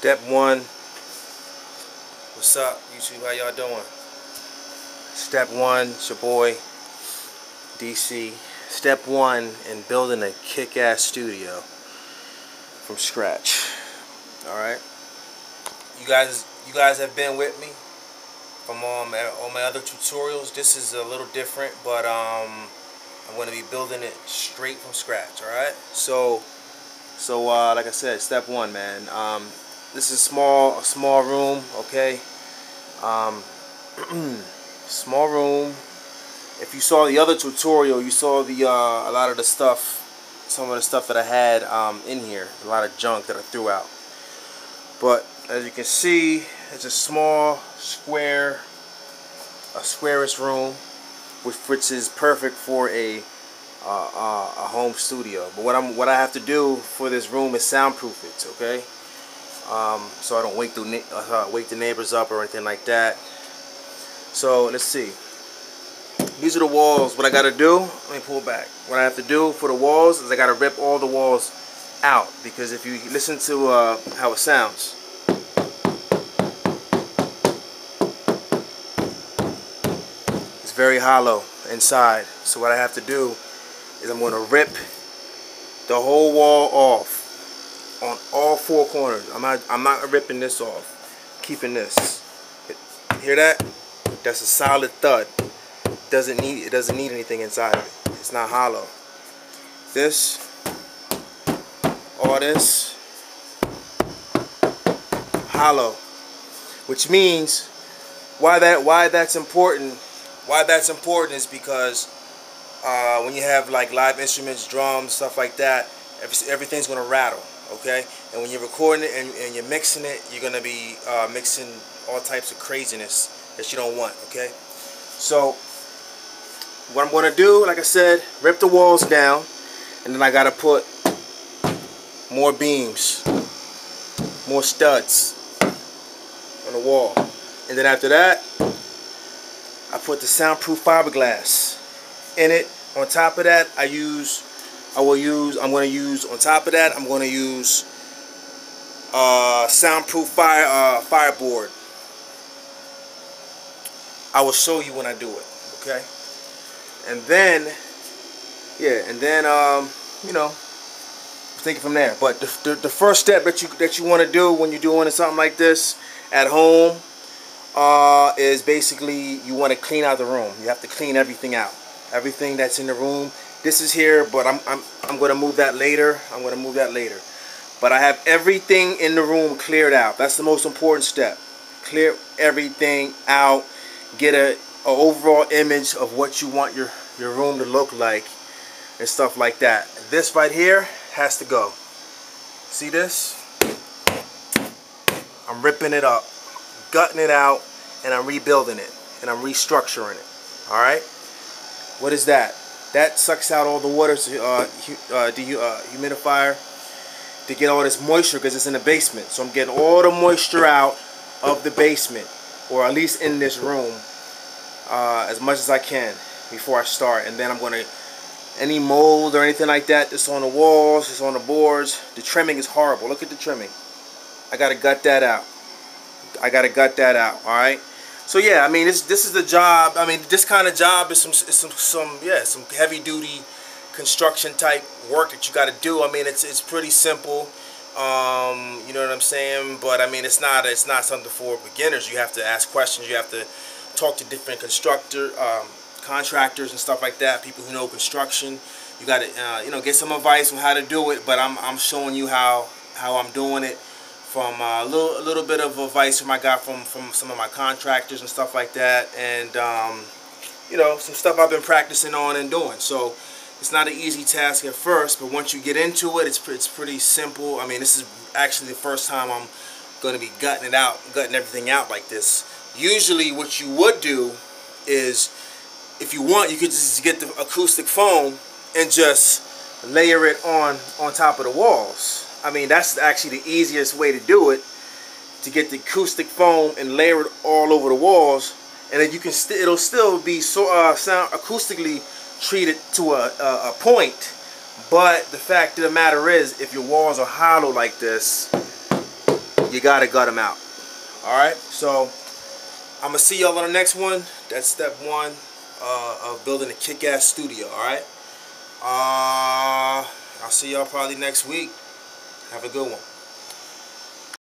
Step one. What's up, YouTube? How y'all doing? Step one, it's your boy, DC. Step one in building a kick-ass studio from scratch. Alright? You guys have been with me from all my other tutorials. This is a little different, but I'm going to be building it straight from scratch. Alright? So like I said, step one, man. This is a small room, okay? Small room. If you saw the other tutorial, you saw the a lot of the stuff, some of the stuff that I had in here, a lot of junk that I threw out. But as you can see, it's a small squarish room, which is perfect for a home studio. But what I have to do for this room is soundproof it, okay? So I don't wake the neighbors up or anything like that. So let's see. These are the walls. What I gotta do, let me pull back. What I have to do for the walls is I gotta rip all the walls out, because if you listen to how it sounds, it's very hollow inside. So what I have to do is I'm gonna rip the whole wall off on all four corners. I'm not ripping this off. Keeping this. Hear that? That's a solid thud. It doesn't need anything inside of it. It's not hollow. This, all this, hollow. Which means why that's important. Why that's important is because when you have like live instruments, drums, stuff like that, everything's gonna rattle. Okay, and when you're recording it and you're mixing it, you're gonna be mixing all types of craziness that you don't want. Okay, so what I'm gonna do, like I said, rip the walls down, and then I gotta put more beams, more studs on the wall, and then after that, I put the soundproof fiberglass in it. On top of that, I'm going to use soundproof fireboard. I will show you when I do it, okay? And then, you know, take it from there. But the first step that you want to do when you're doing something like this at home is basically you want to clean out the room. You have to clean everything out, everything that's in the room. This is here, but I'm going to move that later. But I have everything in the room cleared out. That's the most important step. Clear everything out. Get an overall image of what you want your room to look like and stuff like that. This right here has to go. See this? I'm ripping it up, gutting it out, and I'm rebuilding it, and I'm restructuring it. All right? What is that? That sucks out all the water, humidifier, to get all this moisture, because it's in the basement. So I'm getting all the moisture out of the basement, or at least in this room, as much as I can before I start. And then I'm going to, any mold or anything like that that's on the walls, that's on the boards, the trimming is horrible. Look at the trimming. I got to gut that out. All right? So yeah, I mean, this is the job. I mean, this kind of job is some heavy duty construction type work that you got to do. I mean, it's pretty simple. You know what I'm saying? But I mean, it's not something for beginners. You have to ask questions. You have to talk to different contractors and stuff like that. People who know construction. You got to you know, get some advice on how to do it. But I'm showing you how I'm doing it. From a little bit of advice I got from some of my contractors and stuff like that, and you know, some stuff I've been practicing on and doing. So it's not an easy task at first, but once you get into it, it's pretty simple. I mean, this is actually the first time I'm going to be gutting everything out like this. Usually, what you would do is, if you want, you could just get the acoustic foam and just layer it on top of the walls. I mean, that's actually the easiest way to do it, to get the acoustic foam and layer it all over the walls, and then you can it'll still be sound acoustically treated to a point. But the fact of the matter is, if your walls are hollow like this, You gotta gut them out. Alright, so I'm gonna see y'all on the next one. That's step one of building a kick-ass studio. Alright, I'll see y'all probably next week. Have a good one.